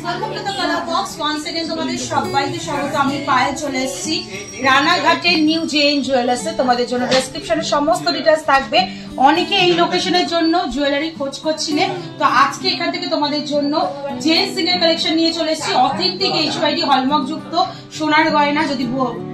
Welcome to the colour box. Once again তোমাদের সবাইকে স্বাগত। আমি পায়েল চলে এসেছি রানাঘাটের নিউ জেন জুয়েলার্সে। তোমাদের জন্য ডেসক্রিপশনে সমস্ত ডিটেইলস থাকবে। অনেকে এই লোকেশনের জন্য জুয়েলারি খোঁজ করছিলেন, তো আজকে এখান থেকে তোমাদের জন্য জেন সিং এর কালেকশন নিয়ে চলে এসেছি। অথেন্টিক এইচওয়াইডি হলমার্ক যুক্ত সোনার গয়না যদি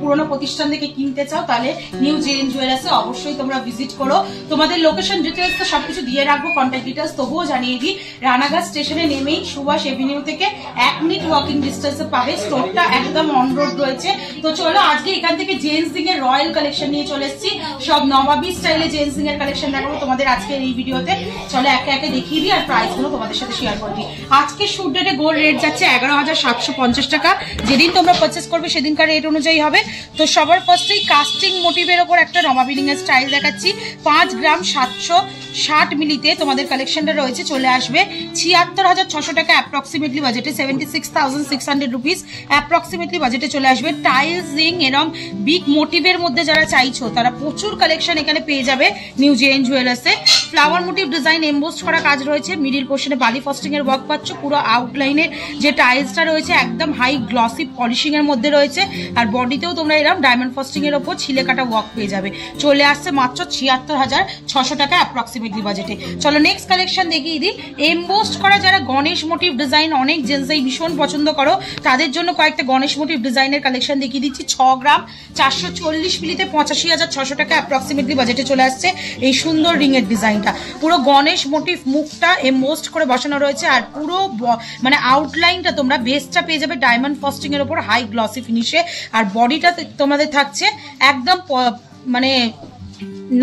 পুরনো প্রতিষ্ঠান থেকে কিনতে চাও তাহলে নিউ জেন জুয়েলার্সে অবশ্যই তোমরা ভিজিট করো। তোমাদের লোকেশন ডিটেইলস তো সবকিছু দিয়ে রাখবো, কন্ট্যাক্ট ডিটেইলস তবুও জানিয়ে দিই। রানাঘাট স্টেশনে নেমেই সুভাষ এভিনিউ থেকে 1 মিনিট ওয়াকিং ডিস্টেন্সে পাবে। স্টোরটা একদম অন রোড রয়েছে। তো চলো আজকে এখান থেকে জেন সিং এর রয়্যাল কালেকশন নিয়ে চলে এসেছি। সব নবাবী স্টাইলে জেন সিং এর কালেকশন দেখাবো তোমাদের আজকের এই ভিডিওতে। চলো একে একে দেখিয়ে দিই আর প্রাইস গুলো তোমাদের সাথে শেয়ার করে দিই। আজকে শুট ডেটে গোল্ড রেট যাচ্ছে 11,750 টাকা। যেদিন তোমরা পারচেস করবে সেদিনকার রেট অনুযায়ী হবে। তো সবার ফার্স্টেই কাস্টিং মোটিভের ওপর একটা নবাবী রিং এর স্টাইল দেখাচ্ছি। 5 গ্রাম 760 মিলিতে তোমাদের কালেকশনটা রয়েছে। চলে আসবে 76,600 টাকা অ্যাপ্রক্সিমেটলি বাজেটে, 76,600 রুপিস অ্যাপ্রক্সিমেটলি বাজেটে চলে আসবে। টাইলস রিং এরম বিগ মোটিভের মধ্যে যারা চাইছো তারা প্রচুর কালেকশন এখানে পেয়ে যাবে নিউ জেন জুয়েলার্সে। ফ্লাওয়ার মোটিভ ডিজাইন এমবোস্ট করা কাজ রয়েছে। মিডিল পোর্শনে বালি ফস্টিং এর ওয়ার্ক পাচ্ছ। পুরো আউটলাইনের যে টাইলসটা রয়েছে একদম হাই গ্লসি পলিশিং এর মধ্যে রয়েছে। আর বডিতেও তোমরা এরকম ডায়মন্ড ফস্টিং এর ওপর ছিলে কাটা ওয়ার্ক পেয়ে যাবে। চলে আসছে মাত্র 76,600 টাকা অ্যাপ্রক্সিমেটলি বাজেটে। চলো নেক্সট কালেকশন দেখিয়ে দিই। এমবোস্ট করা যারা গণেশ মোটিভ ডিজাইন অনেক জেন্টসই ভীষণ পছন্দ করো তাদের জন্য কয়েকটা গণেশ মোটিভ ডিজাইনের কালেকশন দেখিয়ে দিচ্ছি। 6 গ্রাম 440 মিলিতে 85,600 টাকা অ্যাপ্রক্সিমেটলি বাজেটে চলে আসছে এই সুন্দর রিং এর ডিজাইনটা। পুরো গণেশ মোটিভ মুখটা এমবোস্ট করে বসানো রয়েছে। আর পুরো মানে আউটলাইনটা তোমরা বেসটা পেয়ে যাবে ডায়মন্ড ফস্টিং এর উপর হাই গ্লসি ফিনিশে। আর বডিটা তোমাদের থাকছে একদম মানে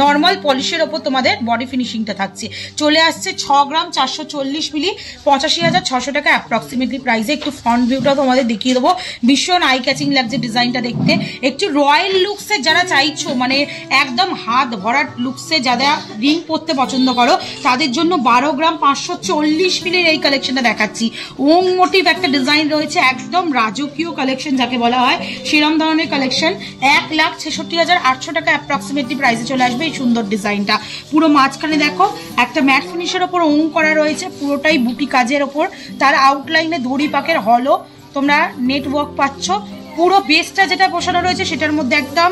নর্মাল পলিশের ওপর তোমাদের বডি ফিনিশিংটা থাকছে। চলে আসছে 6 গ্রাম 440 মিলি 85,600 টাকা অ্যাপ্রক্সিমেটলি প্রাইসে। একটু ফ্রন্ট ভিউটা তোমাদের দেখিয়ে দেবো। ভীষণ আই ক্যাচিং লাগছে ডিজাইনটা দেখতে। একটু রয়্যাল লুকসে যারা চাইছো মানে একদম হাত ভরাট লুকসে যারা রিং পরতে পছন্দ করো তাদের জন্য 12 গ্রাম 540 মিলির এই কালেকশনটা দেখাচ্ছি। ওং মোটিভ একটা ডিজাইন রয়েছে, একদম রাজকীয় কালেকশন যাকে বলা হয় সেরম ধরনের কালেকশন। 1,66,800 টাকা অ্যাপ্রক্সিমেটলি প্রাইসে চলে আসবে এই সুন্দর ডিজাইনটা। পুরো মাঝখানে দেখো একটা ম্যাট ফিনিশের ওপর ওং করা রয়েছে, পুরোটাই বুটি কাজের ওপর। তার আউটলাইনে দড়ি পাকের হলো তোমরা নেটওয়ার্ক পাচ্ছ। পুরো বেসটা যেটা বসানো রয়েছে সেটার মধ্যে একদম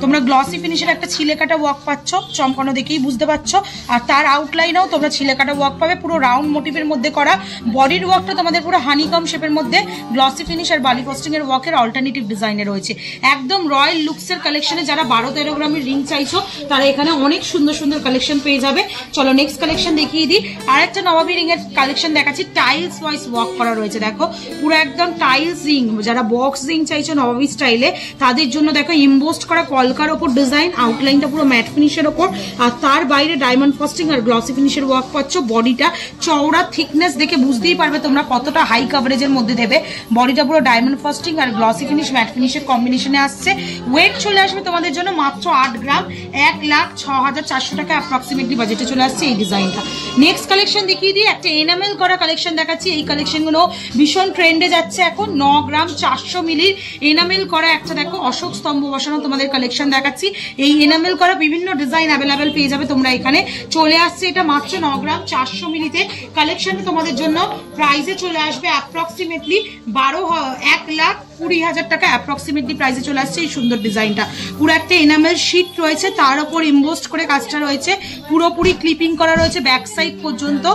তোমরা গ্লসি ফিনিশের একটা ছিলে কাটা ওয়ার্ক পাচ্ছ, চমকানো দেখেই বুঝতে পারছো। আর তার আউটলাইনেও তোমরা ছিলে কাটা ওয়ার্ক পাবে, পুরো রাউন্ড মোটিভের মধ্যে করা। বডির ওয়ার্কটা তোমাদের পুরো হানিকম শেপের মধ্যে গ্লসি ফিনিশ আর বালি ফস্টিং এর ওয়ার্কের অল্টারনেটিভ ডিজাইনে রয়েছে। একদম রয়্যাল লুকসের কালেকশনে যারা 12-13 গ্রামের রিং চাইছো তারা এখানে অনেক সুন্দর সুন্দর কালেকশন পেয়ে যাবে। চলো নেক্সট কালেকশন দেখিয়ে দিই। আর একটা নবাবী রিং এর কালেকশন দেখাচ্ছি। টাইলস ওয়াইজ ওয়ার্ক করা রয়েছে, দেখো পুরো একদম টাইলস রিং। যারা বক্স রিং চাইছো নবাবী স্টাইলে তাদের জন্য দেখো ইমবোস্ট করা কলকার ওপর ডিজাইন, আউটলাইনটা পুরো ম্যাট ফিনিশের ওপর। আর তার বাইরে ডায়মন্ড ফস্টিং আর গ্লসি ফিনিশের ওয়ার্ক পাচ্ছ। বডিটা চওড়া থিকনেস দেখে বুঝতেই পারবে তোমরা কতটা হাই কাভারেজের মধ্যে দেবে। বডিটা পুরো ডায়মন্ড ফস্টিং আর গ্লসি ফিনিশ ম্যাট ফিনিশের কম্বিনেশনে আসছে। ওয়েট চলে আসবে তোমাদের জন্য মাত্র 8 গ্রাম 1,06,400 টাকা অ্যাপ্রক্সিমেটলি বাজেটে চলে আসছে এই ডিজাইনটা। নেক্সট কালেকশন দেখিয়ে দিই। একটা এনামেল করা কালেকশন দেখাচ্ছি। এই কালেকশনগুলো ভীষণ ট্রেন্ডে যাচ্ছে এখন। 9 গ্রাম 400 মিলির এনামেল করা একটা দেখো অশোক স্তম্ভ বসানো তোমাদের কালেকশন দেখাচ্ছি। এই এনামেল করা বিভিন্ন ডিজাইন অ্যাভেলেবেল পেয়ে যাবে তোমরা এখানে। চলে আসছে এটা মাত্র 9 গ্রাম 400 মিলিতে। কালেকশন তোমাদের জন্য প্রাইসে চলে আসবে অ্যাপ্রক্সিমেটলি 1,20,000 টাকা অ্যাপ্রক্সিমেটলি প্রাইসে চলে আসছে এই সুন্দর ডিজাইনটা। পুরো একটা এনামেল শিট রয়েছে, তার উপর ইমবোস্ট করে কাজটা রয়েছে। পুরোপুরি ক্লিপিং করা রয়েছে ব্যাক সাইড পর্যন্ত।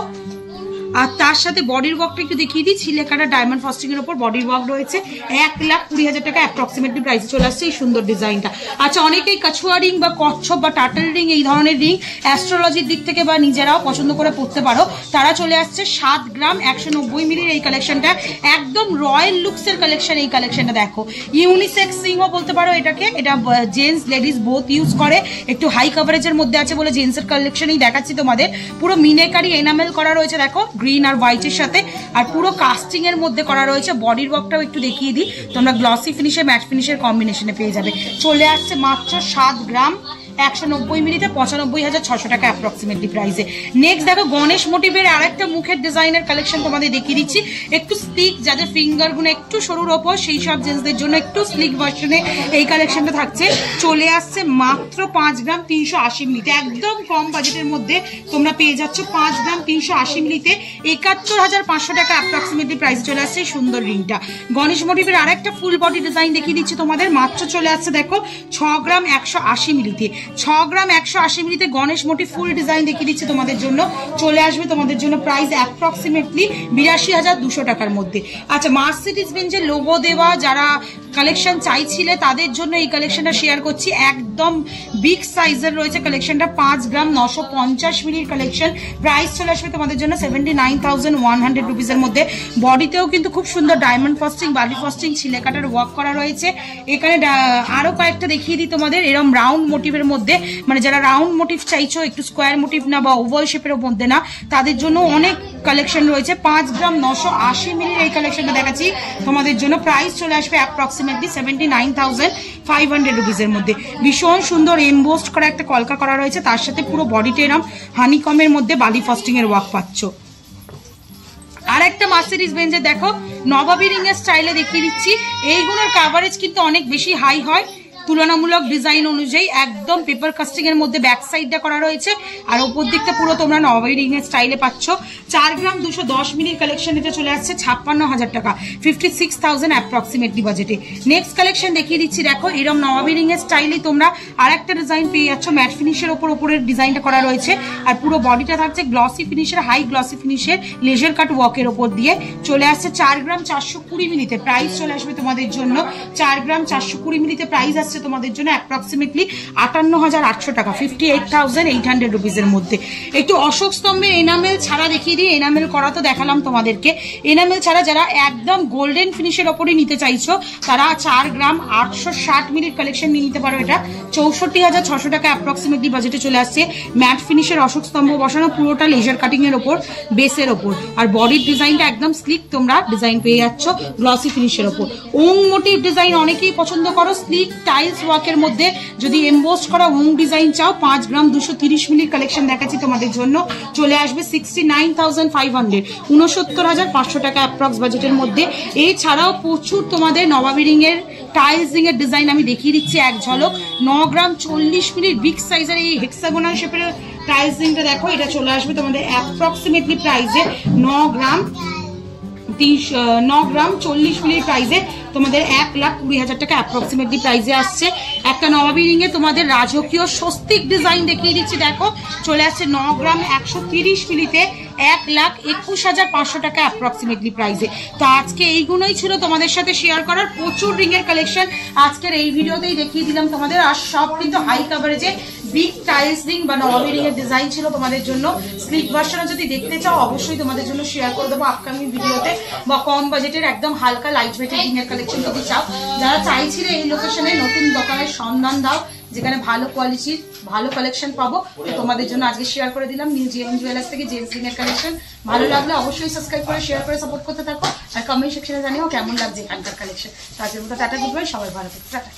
আর তার সাথে বডির ওয়ার্কটা একটু দেখিয়ে দিই। ছিলে কাটা ডায়মন্ড ফস্টিং এর উপর বডির ওয়ার্ক রয়েছে। 1,20,000 টাকা অ্যাপ্রক্সিমেটলি প্রাইসে চলে আসছে এই সুন্দর ডিজাইনটা। আচ্ছা অনেকেই কাছুয়া রিং বা কচ্ছপ বা টাটার রিং এই ধরনের রিং অ্যাস্ট্রোলজির দিক থেকে বা নিজেরাও পছন্দ করে পড়তে পারো, তারা চলে আসছে 7 গ্রাম 190 মিলির এই কালেকশনটা। একদম রয়্যাল লুকসের কালেকশন এই কালেকশনটা। দেখো ইউনিসেক্স রিংও বলতে পারো এটাকে। এটা জেন্টস লেডিস বোথ ইউজ করে। একটু হাই কাভারেজের মধ্যে আছে বলে জেন্টসের কালেকশনই দেখাচ্ছি তোমাদের। পুরো মিনেকারি এনামেল করা রয়েছে দেখো গ্রিন আর হোয়াইটের সাথে। আর পুরো কাস্টিং এর মধ্যে করা রয়েছে। বডির ওয়ার্কটাও একটু দেখিয়ে দিই। তোমরা গ্লসি ফিনিশে ম্যাট ফিনিশের কম্বিনেশনে পেয়ে যাবে। চলে আসছে মাত্র 7 গ্রাম 190 মিলিতে 95,600 টাকা অ্যাপ্রক্সিমেটলি প্রাইসে। নেক্সট দেখো গণেশ মোটিভের আরেকটা মুখের ডিজাইনের কালেকশন তোমাদের দেখিয়ে দিচ্ছি। একটু স্লিক, যাদের ফিঙ্গার গুলো একটু সরুর ওপর, সেই সব জেন্টসদের জন্য একটু স্লিক ভার্সনে এই কালেকশনটা থাকছে। চলে আসছে মাত্র 5 গ্রাম 380 মিলিতে, একদম কম বাজেটের মধ্যে তোমরা পেয়ে যাচ্ছ 5 গ্রাম 380 মিলিতে 71,500 টাকা অ্যাপ্রক্সিমেটলি প্রাইস চলে আসছে সুন্দর রিংটা। গণেশ মোটিভের আরেকটা ফুল বডি ডিজাইন দেখিয়ে দিচ্ছি তোমাদের, মাত্র চলে আসছে দেখো 6 গ্রাম 180 মিলিতে। 6 গ্রাম 180 মিলিতে গণেশ মোটিভ ফুল ডিজাইন দেখিয়ে দিচ্ছি তোমাদের জন্য। চলে আসবে তোমাদের জন্য প্রাইস অ্যাপ্রক্সিমেটলি 82,200 টাকার মধ্যে। আচ্ছা, মার্সিডিজ বেঞ্জের লোগো দেওয়া যারা কালেকশন চাইছিলে তাদের জন্য এই কালেকশনটা শেয়ার করছি। একদম বিগ সাইজের রয়েছে কালেকশনটা, 5 গ্রাম 950 মিলির কালেকশন। প্রাইস চলে আসবে তোমাদের জন্য 79,100 রুপিসের মধ্যে। বডিতেও কিন্তু খুব সুন্দর ডায়মন্ড ফস্টিং, বালি ফস্টিং, ছিলে কাটার ওয়ার্ক করা রয়েছে। এখানে আরো কয়েকটা দেখিয়ে দিই তোমাদের, এরকম রাউন্ড মোটিভের মধ্যে, মানে যারা রাউন্ড মোটিভ চাইছো, একটু স্কোয়ার মোটিভ না বা ওভাল শেপের মধ্যে না, তাদের জন্য অনেক কালেকশন রয়েছে। 5 গ্রাম 980 মিলির এই কালেকশনটা দেখাচ্ছি তোমাদের জন্য। প্রাইস চলে আসবে অ্যাপ্রক্সিমেটলি 79,500 রুপিসের মধ্যে। ভীষণ সুন্দর এমবোস্ট করা একটা কলকা করা রয়েছে, তার সাথে পুরো বডিতে এরম হানিকমের মধ্যে বালি ফস্টিং এর ওয়ার্ক পাচ্ছ। আর একটা মার্সিডিজ বেঞ্জের দেখো নবাবী রিং এর স্টাইলে দেখিয়ে দিচ্ছি। এইগুলোর কাভারেজ কিন্তু অনেক বেশি হাই হয় তুলনামূলক ডিজাইন অনুযায়ী। একদম পেপার কাস্টিং এর মধ্যে ব্যাক সাইডটা করা রয়েছে, আর ওপর দিকটা পুরো তোমরা নবাবী রিং এর স্টাইলে পাচ্ছ। 4 গ্রাম 210 মিলির কালেকশন, এটা চলে আসছে 56,000 টাকা, 56,000 অ্যাপ্রক্সিমেটলি বাজেটে। নেক্সট কালেকশন দেখিয়ে দিচ্ছি দেখো, এরকম নবাবী রিং এর স্টাইলে তোমরা আরেকটা ডিজাইন পেয়ে যাচ্ছ। ম্যাট ফিনিশের উপরের ডিজাইনটা করা রয়েছে, আর পুরো বডিটা থাকছে গ্লসি ফিনিশের, হাই গ্লসি ফিনিশের লেজার কাট ওয়ার্কের ওপর দিয়ে। চলে আসছে 4 গ্রাম 420 মিলিতে। প্রাইস চলে আসবে তোমাদের জন্য 4 গ্রাম 420 মিলিতে প্রাইস আসছে তোমাদের জন্য অ্যাপ্রক্সিমেটলি 58,800 টাকা, 58,800 রুপিসের মধ্যে। একটু অশোক স্তম্ভের এনামেল ছাড়া দেখিয়ে দিই। এনামেল করা তো দেখালাম তোমাদেরকে, এনামেল ছাড়া যারা একদম গোল্ডেন ফিনিশের ওপরে নিতে চাইছো তারা 4 গ্রাম 860 মিলির কালেকশন নিয়ে নিতে পারো। এটা 64,600 টাকা অ্যাপ্রক্সিমেটলি বাজেটে চলে আসছে। ম্যাট ফিনিশের অশোক স্তম্ভ বসানো, পুরোটা লেজার কাটিং এর ওপর, বেসের ওপর, আর বডির ডিজাইনটা একদম স্লিক তোমরা ডিজাইন পেয়ে যাচ্ছ গ্লসি ফিনিশের ওপর। ওং মোটিভ ডিজাইন অনেকেই পছন্দ করো, স্লিক টাইলস ওয়ার্কের মধ্যে যদি এমবোস্ট করা ওং ডিজাইন চাও, 5 গ্রাম 230 মিলির কালেকশন দেখাচ্ছি তোমাদের জন্য। চলে আসবে 69,500, 69,500 টাকা অ্যাপ্রক্স বাজেটের মধ্যে। এছাড়াও প্রচুর তোমাদের নবাবী রিং এর টাইলস রিং এর ডিজাইন আমি দেখিয়ে দিচ্ছি এক ঝলক। 9 গ্রাম 40 মিলির বিগ সাইজের এই হেক্সাগোনাল শেপের টাইলস রিংটা দেখো, এটা চলে আসবে তোমাদের অ্যাপ্রক্সিমেটলি প্রাইসে 9 গ্রাম 40 মিলির প্রাইসে তোমাদের 1,20,000 টাকা অ্যাপ্রক্সিমেটলি প্রাইসে আসছে। একটা নবাবী রিং এ তোমাদের রাজকীয় স্বস্তিক ডিজাইন দেখিয়ে দিচ্ছি দেখো, চলে আসছে 9 গ্রাম 130 মিলিতে 1,21,500 টাকা অ্যাপ্রক্সিমেটলি প্রাইসে। তো আজকে এইগুলোই ছিল তোমাদের সাথে শেয়ার করার, প্রচুর রিং এর কালেকশন আজকের এই ভিডিওতেই দেখিয়ে দিলাম তোমাদের। আর সব কিন্তু হাই কাভারেজে বিগ টাইলস রিং বা নবাবী রিং এর ডিজাইন ছিল তোমাদের জন্য। স্লিপ ভার্সনে যদি দেখতে চাও অবশ্যই তোমাদের জন্য শেয়ার করে দেবো আপকামিং ভিডিওতে, বা কম বাজেটের একদম হালকা লাইট ওয়েটের রিং এর কালেকশন যদি চাও। যারা চাইছিলে এই লোকেশনে নতুন দোকানের সন্ধান দাও যেখানে ভালো কোয়ালিটির ভালো কালেকশন পাবো, তোমাদের জন্য আজকে শেয়ার করে দিলাম নিউ জিএম জুয়েলার্স থেকে জেন্টস রিং এর কালেকশন। ভালো লাগলে অবশ্যই সাবস্ক্রাইব করে শেয়ার করে সাপোর্ট করতে থাকো, আর কমেন্ট সেকশনে জানিও কেমন লাগছে এখানকার কালেকশন। আজকের মতো টাটা, গুড বাই, সবাই ভালো থাকো, টাটা।